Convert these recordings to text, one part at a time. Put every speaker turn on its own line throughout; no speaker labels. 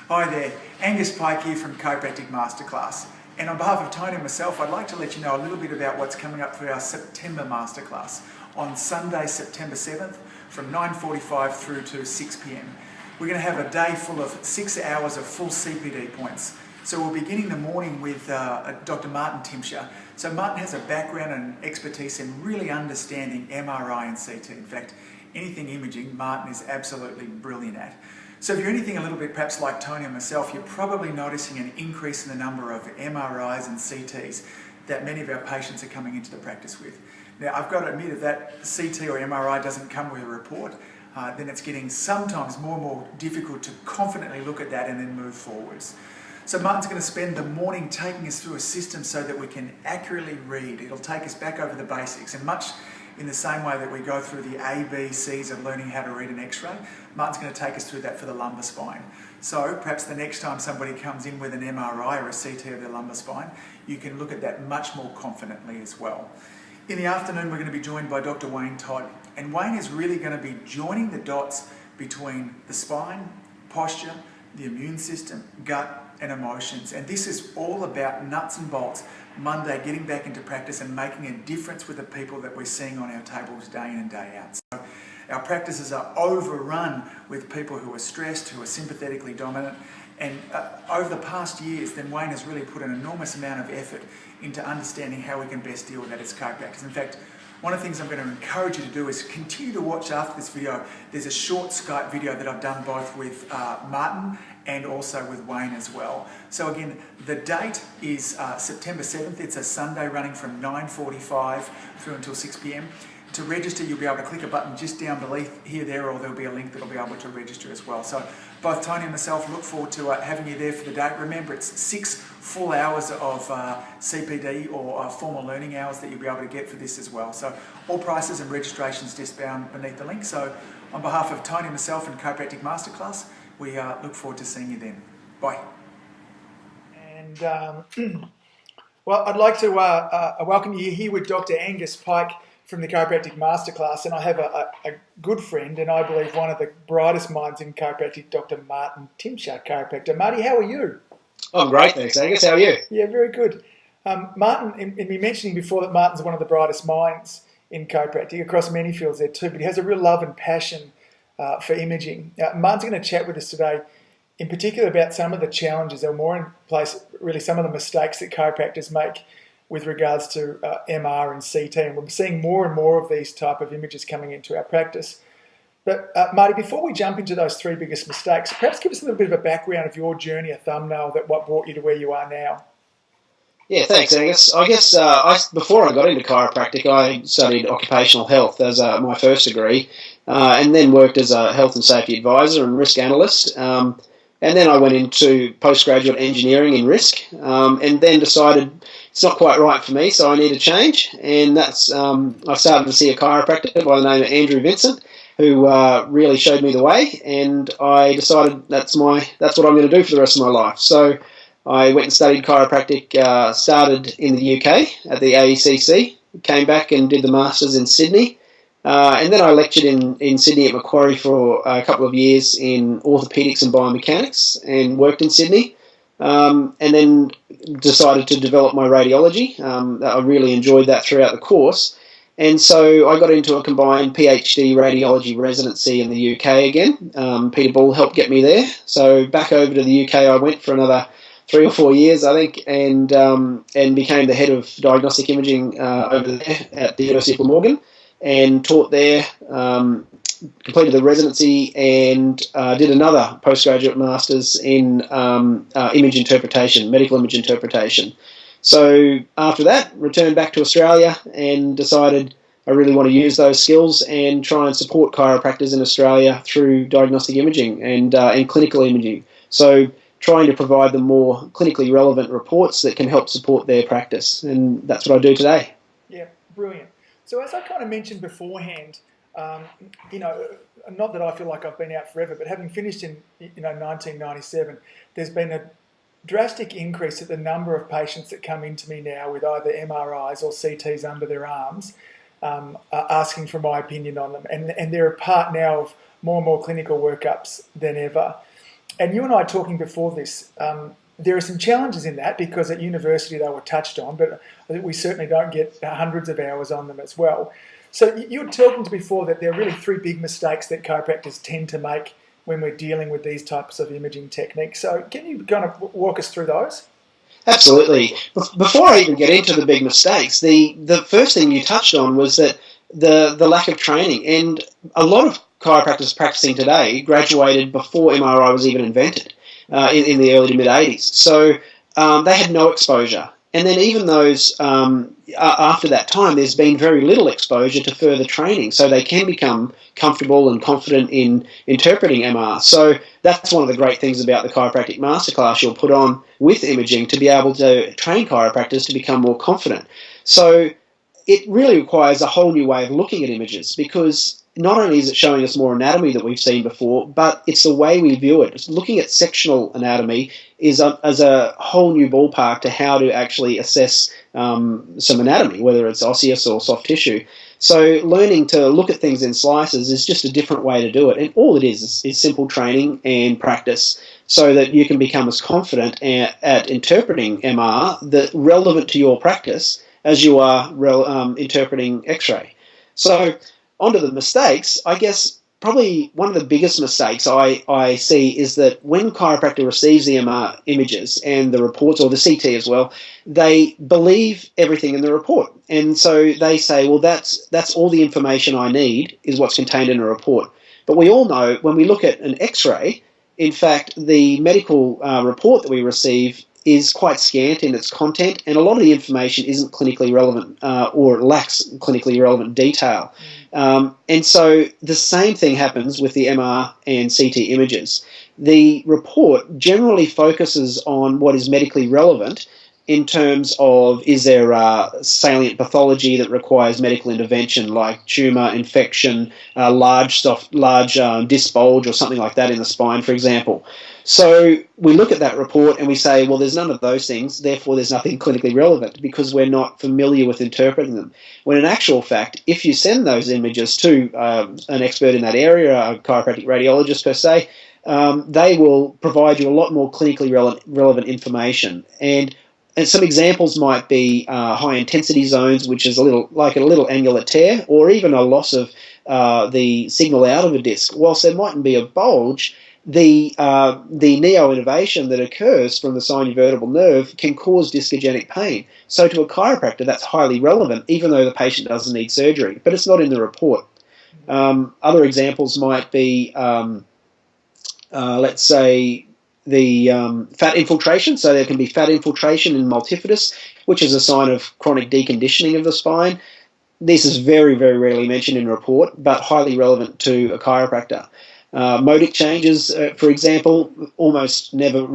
Hi there, Angus Pike here from Chiropractic Masterclass. And on behalf of Tony and myself, I'd like to let you know a little bit about what's coming up for our September Masterclass on Sunday, September 7th from 9:45 through to 6 p.m. We're going to have a day full of 6 hours of full CPD points. So we'll be beginning the morning with Dr. Martin Timscher. So Martin has a background and expertise in really understanding MRI and CT. In fact, anything imaging, Martin is absolutely brilliant at. So if you're anything a little bit perhaps like Tony and myself, you're probably noticing an increase in the number of MRIs and CTs that many of our patients are coming into the practice with. Now, I've got to admit, if that CT or MRI doesn't come with a report, then it's getting sometimes more and more difficult to confidently look at that and then move forwards. So Martin's going to spend the morning taking us through a system so that we can accurately read. It'll take us back over the basics, and much in the same way that we go through the ABCs of learning how to read an X-ray, Martin's going to take us through that for the lumbar spine. So perhaps the next time somebody comes in with an MRI or a CT of their lumbar spine, you can look at that much more confidently as well. In the afternoon, we're going to be joined by Dr. Wayne Todd, and Wayne is really going to be joining the dots between the spine, posture, the immune system, gut, and emotions. And this is all about nuts and bolts, Monday, getting back into practice and making a difference with the people that we're seeing on our tables day in and day out. So our practices are overrun with people who are stressed, who are sympathetically dominant. And over the past years, then Wayne has really put an enormous amount of effort into understanding how we can best deal with that as chiropractors. In fact, one of the things I'm going to encourage you to do is continue to watch after this video. There's a short Skype video that I've done both with Martin and also with Wayne as well. So again, the date is September 7th. It's a Sunday running from 9:45 through until 6 p.m. To register, you'll be able to click a button just down beneath here, there, or there'll be a link that'll be able to register as well. So both Tony and myself look forward to having you there for the day. Remember, it's 6 full hours of CPD or formal learning hours that you'll be able to get for this as well. So all prices and registrations just down beneath the link. So on behalf of Tony, myself, and Chiropractic Masterclass, we look forward to seeing you then. Bye. And well, I'd like to welcome you here with Dr. Angus Pike from the Chiropractic Masterclass, and I have a good friend, and I believe one of the brightest minds in chiropractic, Dr. Martin Timscher, chiropractor. Marty, how are you?
I'm great, thanks, Angus. How are you?
Yeah, very good. Martin, in me mentioning before that Martin's one of the brightest minds in chiropractic across many fields there too, but he has a real love and passion for imaging. Martin's going to chat with us today, in particular about some of the challenges, or more in place, really some of the mistakes that chiropractors make with regards to MR and CT, and we're seeing more and more of these type of images coming into our practice. But Marty, before we jump into those 3 biggest mistakes, perhaps give us a little bit of a background of your journey, a thumbnail that what brought you to where you are now.
Yeah, thanks, Angus. I guess before I got into chiropractic, I studied occupational health as my first degree, and then worked as a health and safety advisor and risk analyst. And then I went into postgraduate engineering in risk, and then decided it's not quite right for me, so I need a change. And that's I started to see a chiropractor by the name of Andrew Vincent, who really showed me the way. And I decided that's what I'm going to do for the rest of my life. So I went and studied chiropractic. Started in the UK at the AECC, came back and did the masters in Sydney. And then I lectured in Sydney at Macquarie for a couple of years in orthopaedics and biomechanics, and worked in Sydney. And then decided to develop my radiology. I really enjoyed that throughout the course. And so I got into a combined PhD radiology residency in the UK again. Peter Ball helped get me there. So back over to the UK I went for another 3 or 4 years, I think, and became the head of diagnostic imaging over there at the University of Glamorgan. And taught there, completed the residency, and did another postgraduate master's in image interpretation, medical image interpretation. So after that, returned back to Australia and decided I really want to use those skills and try and support chiropractors in Australia through diagnostic imaging and clinical imaging. So trying to provide them more clinically relevant reports that can help support their practice, and that's what I do today.
Yeah, brilliant. So as I kind of mentioned beforehand, not that I feel like I've been out forever, but having finished in 1997, there's been a drastic increase at the number of patients that come into me now with either MRIs or CTs under their arms, asking for my opinion on them, and they're a part now of more and more clinical workups than ever. And you and I talking before this, there are some challenges in that because at university they were touched on, but we certainly don't get hundreds of hours on them as well. So you were talking to before that there are really three big mistakes that chiropractors tend to make when we're dealing with these types of imaging techniques. So can you kind of walk us through those?
Absolutely. Before I even get into the big mistakes, the first thing you touched on was that the lack of training. And a lot of chiropractors practicing today graduated before MRI was even invented in the early to mid-'80s. So they had no exposure. And then even those, after that time, there's been very little exposure to further training, so they can become comfortable and confident in interpreting MR. So that's one of the great things about the Chiropractic Masterclass you'll put on with imaging to be able to train chiropractors to become more confident. So it really requires a whole new way of looking at images, because not only is it showing us more anatomy that we've seen before, but it's the way we view it. It's looking at sectional anatomy is as a whole new ballpark to how to actually assess some anatomy, whether it's osseous or soft tissue. So learning to look at things in slices is just a different way to do it. And all it is simple training and practice so that you can become as confident at interpreting MR that relevant to your practice as you are interpreting X-ray. So onto the mistakes, I guess probably one of the biggest mistakes I see is that when chiropractor receives the MR images and the reports, or the CT as well, they believe everything in the report. And so they say, well, that's all the information I need is what's contained in a report. But we all know when we look at an X-ray, in fact, the medical report that we receive is quite scant in its content, and a lot of the information isn't clinically relevant or lacks clinically relevant detail. And so the same thing happens with the MR and CT images. The report generally focuses on what is medically relevant in terms of, is there salient pathology that requires medical intervention, like tumour, infection, large disc bulge or something like that in the spine, for example. So we look at that report and we say, well, there's none of those things, therefore there's nothing clinically relevant because we're not familiar with interpreting them. When in actual fact, if you send those images to an expert in that area, a chiropractic radiologist per se, they will provide you a lot more clinically relevant information. And some examples might be high intensity zones, which is a little angular tear, or even a loss of the signal out of a disc. Whilst there mightn't be a bulge, the neo-innervation that occurs from the sinovertebral nerve can cause discogenic pain. So to a chiropractor, that's highly relevant, even though the patient doesn't need surgery, but it's not in the report. Other examples might be, let's say, the fat infiltration. So there can be fat infiltration in multifidus, which is a sign of chronic deconditioning of the spine. This is very, very rarely mentioned in a report, but highly relevant to a chiropractor. Modic changes, for example, almost never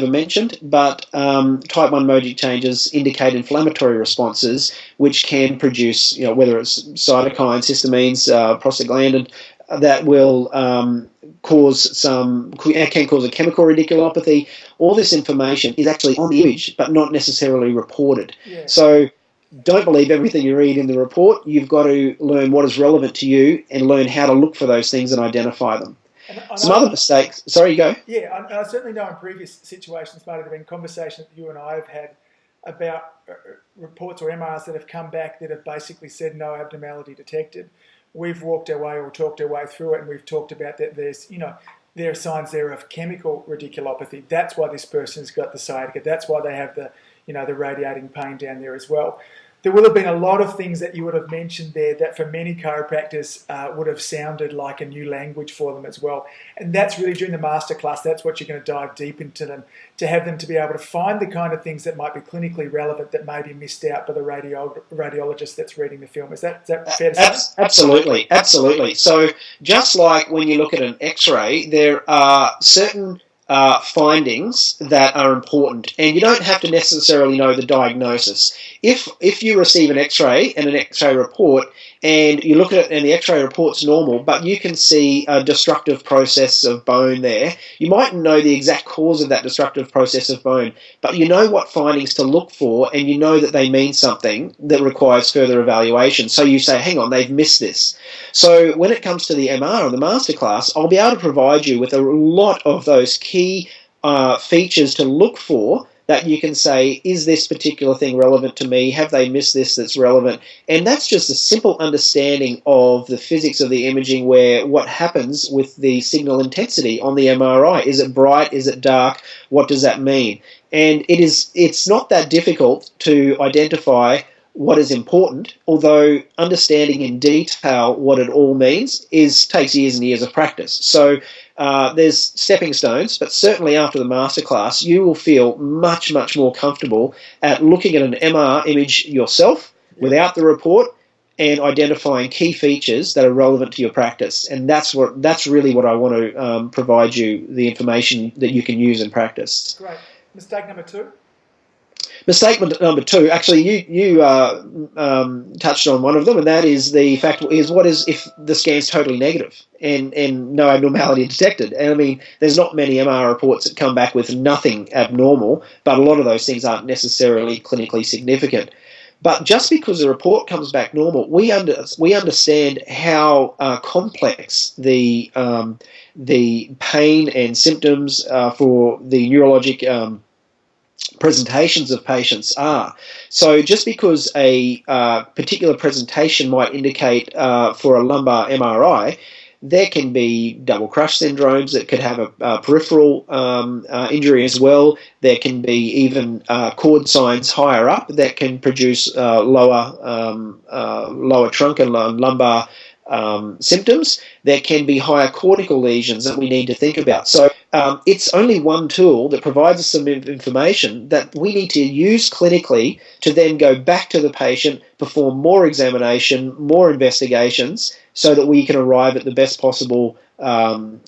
mentioned, but type 1 modic changes indicate inflammatory responses, which can produce, whether it's cytokines, histamines, prostaglandin, that will can cause a chemical radiculopathy. All this information is actually on the image, but not necessarily reported. Yeah. So don't believe everything you read in the report. You've got to learn what is relevant to you and learn how to look for those things and identify them. Some other mistakes. Sorry, go.
Yeah, I certainly know in previous situations, Marty, there have been conversations that you and I have had about reports or MRs that have come back that have basically said no abnormality detected. We've walked our way or talked our way through it, and we've talked about that there's, there are signs there of chemical radiculopathy. That's why this person's got the sciatica. That's why they have the radiating pain down there as well. There will have been a lot of things that you would have mentioned there that for many chiropractors would have sounded like a new language for them as well. And that's really during the masterclass, that's what you're going to dive deep into them, to have them to be able to find the kind of things that might be clinically relevant that may be missed out by the radiologist that's reading the film. Is that fair to say?
Absolutely. So just like when you look at an X-ray, there are certain findings that are important, and you don't have to necessarily know the diagnosis. If you receive an X-ray and an X-ray report, and you look at it and the x-ray report's normal, but you can see a destructive process of bone there. You mightn't know the exact cause of that destructive process of bone, but you know what findings to look for, and you know that they mean something that requires further evaluation. So you say, hang on, they've missed this. So when it comes to the MR and the Masterclass, I'll be able to provide you with a lot of those key features to look for, that you can say, is this particular thing relevant to me? Have they missed this that's relevant? And that's just a simple understanding of the physics of the imaging, where what happens with the signal intensity on the MRI. Is it bright? Is it dark? What does that mean? And it's not that difficult to identify what is important, although understanding in detail what it all means takes years and years of practice. So there's stepping stones, but certainly after the Masterclass, you will feel much, much more comfortable at looking at an MR image yourself without the report and identifying key features that are relevant to your practice. And that's really what I want to provide you, the information that you can use in practice.
Great. Mistake number 2?
Mistake number 2, actually, you touched on one of them, and that is the fact is, what is if the scan's totally negative and no abnormality detected? And I mean, there's not many MR reports that come back with nothing abnormal, but a lot of those things aren't necessarily clinically significant. But just because the report comes back normal, we understand how complex the pain and symptoms for the neurologic presentations of patients are. So just because a particular presentation might indicate for a lumbar MRI, there can be double crush syndromes that could have a peripheral injury as well. There can be even cord signs higher up that can produce lower trunk and lumbar symptoms. There can be higher cortical lesions that we need to think about. So it's only one tool that provides us some information that we need to use clinically to then go back to the patient, perform more examination, more investigations, so that we can arrive at the best possible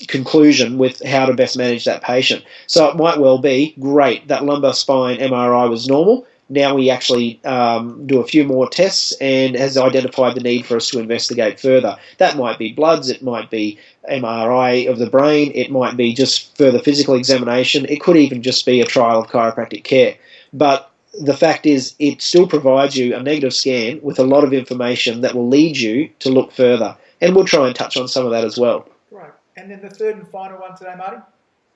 conclusion with how to best manage that patient. So it might well be, great, that lumbar spine MRI was normal. Now we actually do a few more tests and has identified the need for us to investigate further. That might be bloods, it might be MRI of the brain, it might be just further physical examination, it could even just be a trial of chiropractic care. But the fact is, it still provides you a negative scan with a lot of information that will lead you to look further. And we'll try and touch on some of that as well.
Right. And then the third and final one today, Marty?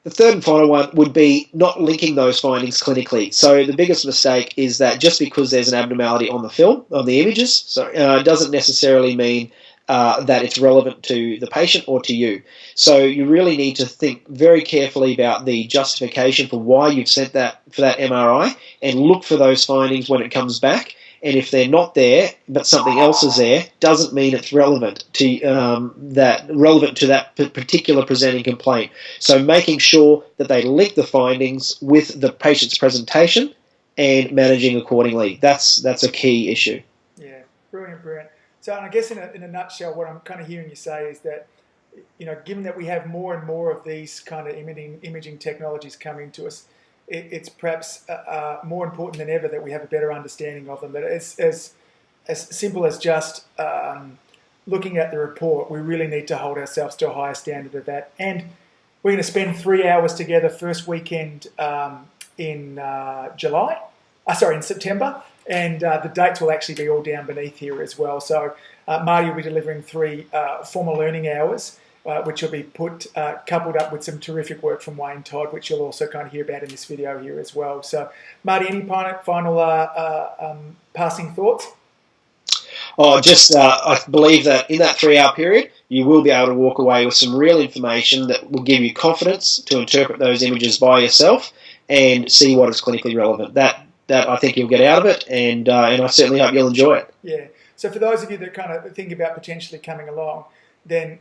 The third and final one would be not linking those findings clinically. So the biggest mistake is that just because there's an abnormality on the film, on the images, doesn't necessarily mean that it's relevant to the patient or to you. So you really need to think very carefully about the justification for why you've sent that for that MRI, and look for those findings when it comes back. And if they're not there, but something else is there, doesn't mean it's relevant to that particular presenting complaint. So making sure that they link the findings with the patient's presentation and managing accordingly. That's a key issue.
Yeah, brilliant. So, and I guess in a nutshell, what I'm kind of hearing you say is that, you know, given that we have more and more of these kind of imaging technologies coming to us, it's perhaps more important than ever that we have a better understanding of them. But as simple as just looking at the report, we really need to hold ourselves to a higher standard of that. And we're going to spend 3 hours together first weekend in September. And the dates will actually be all down beneath here as well. So Marty will be delivering 3 formal learning hours, which will be coupled up with some terrific work from Wayne Todd, which you'll also kind of hear about in this video here as well. So, Marty, any final passing thoughts?
I believe that in that 3-hour period, you will be able to walk away with some real information that will give you confidence to interpret those images by yourself and see what is clinically relevant. That I think you'll get out of it, and I certainly hope you'll enjoy it.
Yeah. So for those of you that kind of think about potentially coming along, then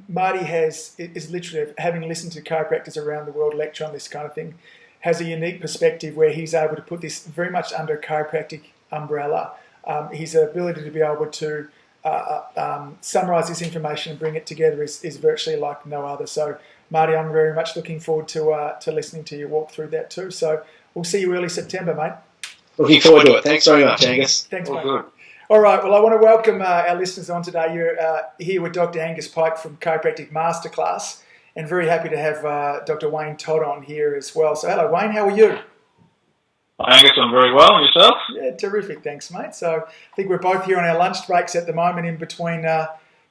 Marty is literally, having listened to chiropractors around the world lecture on this kind of thing, has a unique perspective where he's able to put this very much under a chiropractic umbrella. His ability to be able to summarise this information and bring it together is virtually like no other. So, Marty, I'm very much looking forward to listening to you walk through that too. So we'll see you early September, mate.
Looking forward to it. Thanks very much, Angus.
Thanks, mate.
Good.
All right, well, I want to welcome our listeners on today. You're here with Dr. Angus Pike from Chiropractic Masterclass, and very happy to have Dr. Wayne Todd on here as well. So hello, Wayne, how are you?
Hi, Angus, I'm very well. And yourself?
Yeah, terrific, thanks, mate. So I think we're both here on our lunch breaks at the moment in between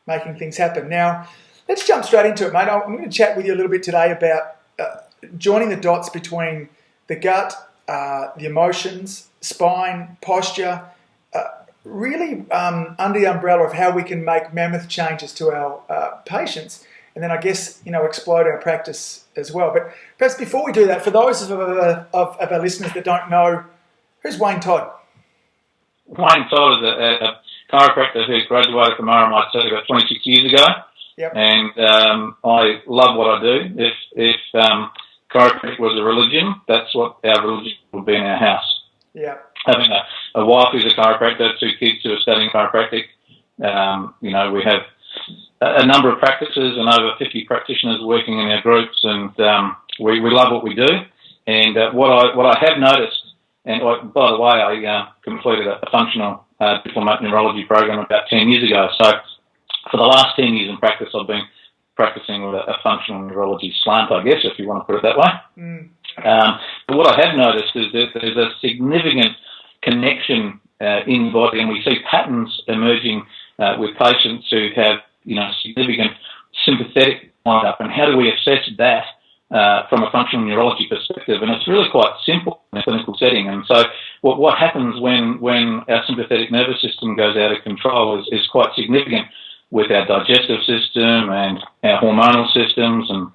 making things happen. Now, let's jump straight into it, mate. I'm going to chat with you a little bit today about joining the dots between the gut, the emotions, spine, posture, really under the umbrella of how we can make mammoth changes to our patients, and then I guess, explode our practice as well. But perhaps before we do that, for those of our listeners that don't know, who's Wayne Todd?
Wayne Todd is a chiropractor who graduated from RMIT about 26 years ago.
Yep.
And I love what I do. If chiropractic was a religion, that's what our religion would be in our house.
Yeah.
Having a wife who's a chiropractor, 2 kids who are studying chiropractic. We have a number of practices and over 50 practitioners working in our groups, and we love what we do. And what I have noticed, and by the way, I completed a functional diplomate neurology program about 10 years ago. So for the last 10 years in practice, I've been practicing with a functional neurology slant, I guess, if you want to put it that way.
Mm.
But what I have noticed is that there's a significant connection in the body, and we see patterns emerging with patients who have, significant sympathetic wind-up. And how do we assess that from a functional neurology perspective? And it's really quite simple in a clinical setting. And so what happens when our sympathetic nervous system goes out of control is quite significant with our digestive system and our hormonal systems, and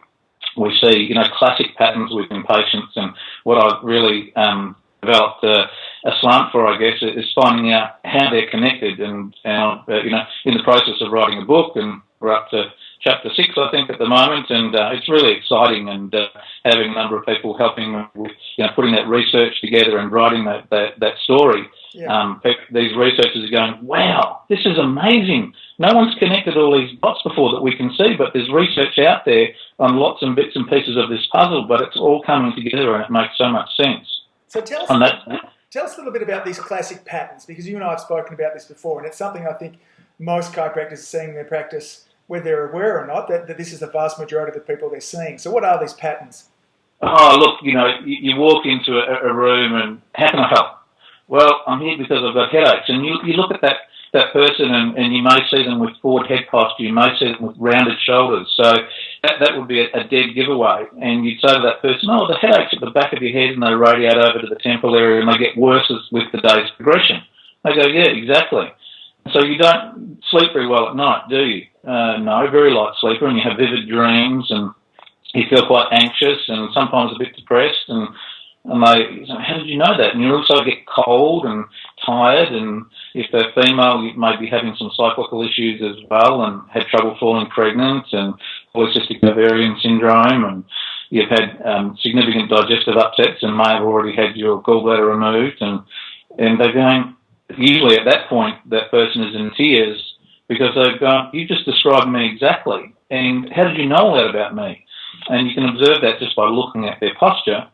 we see, classic patterns within patients. And what I've really developed a slant for, I guess, is finding out how they're connected. And in the process of writing a book, and we're up to chapter 6, I think, at the moment, and it's really exciting. And having a number of people helping with, putting that research together and writing that story. Yeah. These researchers are going, wow, this is amazing. No one's connected all these dots before that we can see, but there's research out there on lots and bits and pieces of this puzzle, but it's all coming together and it makes so much sense.
So tell us a little bit about these classic patterns, because you and I have spoken about this before, and it's something I think most chiropractors are seeing in their practice, whether they're aware or not, that this is the vast majority of the people they're seeing. So what are these patterns?
Oh, look, you walk into a room and how can I help? Well, I'm here because I've got headaches. And you look at that person and you may see them with forward head posture, you may see them with rounded shoulders. So that would be a dead giveaway. And you'd say to that person, oh, the headache's at the back of your head, and they radiate over to the temple area and they get worse with the day's progression. They go, yeah, exactly. So you don't sleep very well at night, do you? No, very light sleeper, and you have vivid dreams, and you feel quite anxious and sometimes a bit depressed, and they say, how did you know that? And you also get cold and tired, and if they're female, you may be having some cyclical issues as well, and had trouble falling pregnant, and polycystic ovarian syndrome, and you've had significant digestive upsets and may have already had your gallbladder removed, and they're going, usually at that point, that person is in tears because they've gone, you just described me exactly, and how did you know all that about me? And you can observe that just by looking at their posture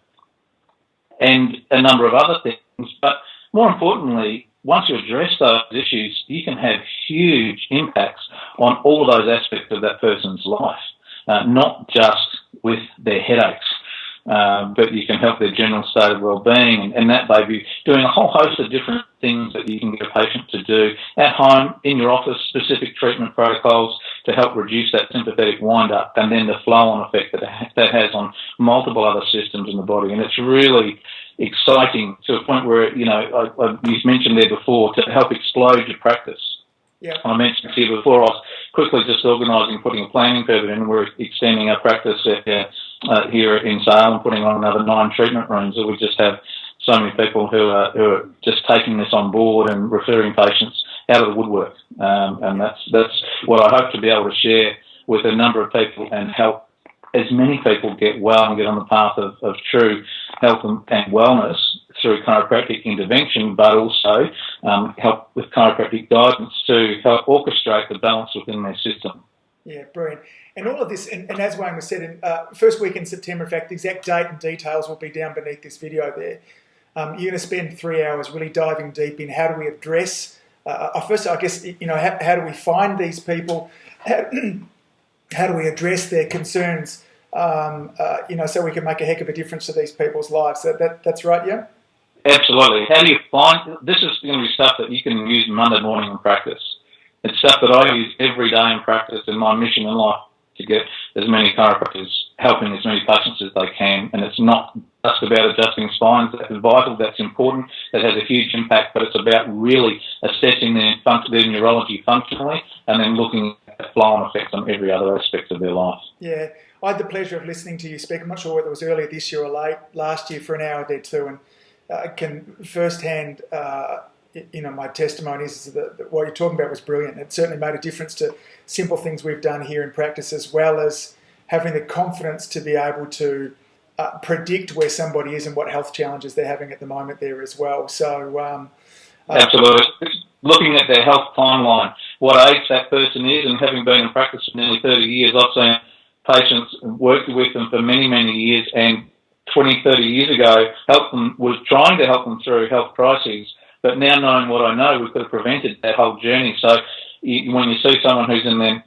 and a number of other things. But more importantly, once you address those issues, you can have huge impacts on all of those aspects of that person's life, not just with their headaches, but you can help their general state of well-being, and that may be doing a whole host of different things that you can get a patient to do at home, in your office, specific treatment protocols to help reduce that sympathetic wind-up, and then the flow-on effect that has on multiple other systems in the body. And it's really exciting to a point where, you've mentioned there before, to help explode your practice. Yeah. I mentioned to you before, I was quickly just organising, putting a planning permit in. We're extending our practice here in Sale and putting on another 9 treatment rooms. So we just have so many people who are just taking this on board and referring patients out of the woodwork. And that's what I hope to be able to share with a number of people and help as many people get well and get on the path of true health and wellness through chiropractic intervention, but also help with chiropractic guidance to help orchestrate the balance within their system.
Yeah, brilliant. And all of this, and as Wayne was said, in first week in September, in fact, the exact date and details will be down beneath this video there. You're going to spend 3 hours really diving deep in how do we address first, I guess, how do we find these people? How do we address their concerns? So we can make a heck of a difference to these people's lives. That's right, yeah?
Absolutely. How do you find, this is going to be stuff that you can use Monday morning in practice. It's stuff that I use every day in practice, and my mission in life to get as many chiropractors helping as many patients as they can. And it's not just about adjusting spines. That's vital, that's important, that has a huge impact, but it's about really assessing their neurology functionally and then looking at the flow-on effects on every other aspect of their life.
Yeah. I had the pleasure of listening to you speak. I'm not sure whether it was earlier this year or late last year, for an hour there too, and I can firsthand, my testimony is that what you're talking about was brilliant. It certainly made a difference to simple things we've done here in practice, as well as having the confidence to be able to predict where somebody is and what health challenges they're having at the moment there as well. So,
absolutely. Looking at their health timeline, what age that person is, and having been in practice for nearly 30 years, I've seen patients, worked with them for many, many years, and 20, 30 years ago, was trying to help them through health crises, but now knowing what I know, we could have prevented that whole journey. So when you see someone who's in their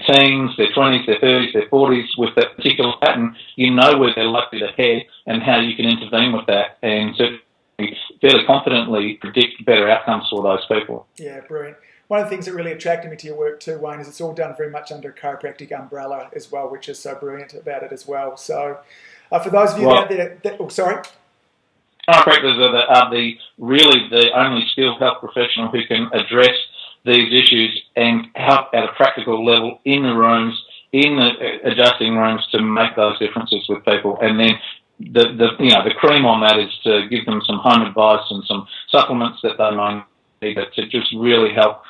teens, their 20s, their 30s, their 40s with that particular pattern, you know where they're likely to head and how you can intervene with that, and certainly fairly confidently predict better outcomes for those people.
Yeah, brilliant. One of the things that really attracted me to your work too, Wayne, is it's all done very much under a chiropractic umbrella as well, which is so brilliant about it as well. So for those of you out there sorry?
Chiropractors are really the only skilled health professional who can address these issues and help at a practical level in the rooms, in the adjusting rooms, to make those differences with people. And then the cream on that is to give them some home advice and some supplements that they might need to just really help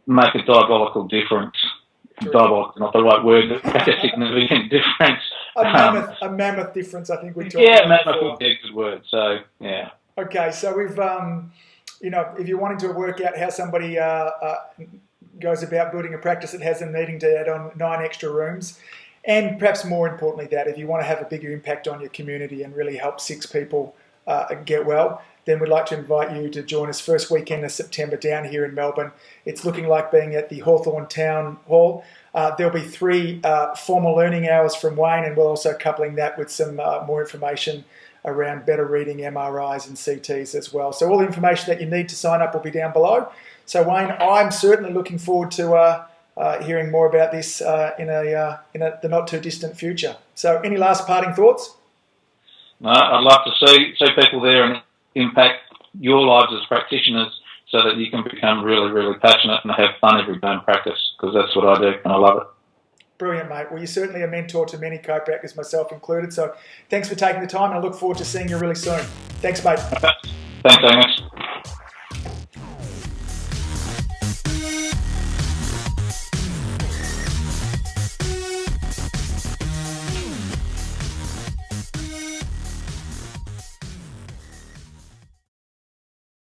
make a diabolical difference. Diabolical is not the right word, but make a significant difference.
A mammoth difference, I think we're talking about.
Yeah, mammoth would be a good word. So, yeah.
Okay, so we've, if you're wanting to work out how somebody goes about building a practice that has them needing to add on 9 extra rooms, and perhaps more importantly that, if you want to have a bigger impact on your community and really help 6 people get well, then we'd like to invite you to join us first weekend of September down here in Melbourne. It's looking like being at the Hawthorn Town Hall. There'll be 3 formal learning hours from Wayne, and we're also coupling that with some more information around better reading MRIs and CTs as well. So all the information that you need to sign up will be down below. So Wayne, I'm certainly looking forward to hearing more about this in the not too distant future. So any last parting thoughts?
No, I'd love to see people there and impact your lives as practitioners, so that you can become really, really passionate and have fun every day in practice, because that's what I do and I love it.
Brilliant, mate. Well, you're certainly a mentor to many chiropractors, myself included. So thanks for taking the time, and I look forward to seeing you really soon. Thanks, mate.
Thanks, Angus.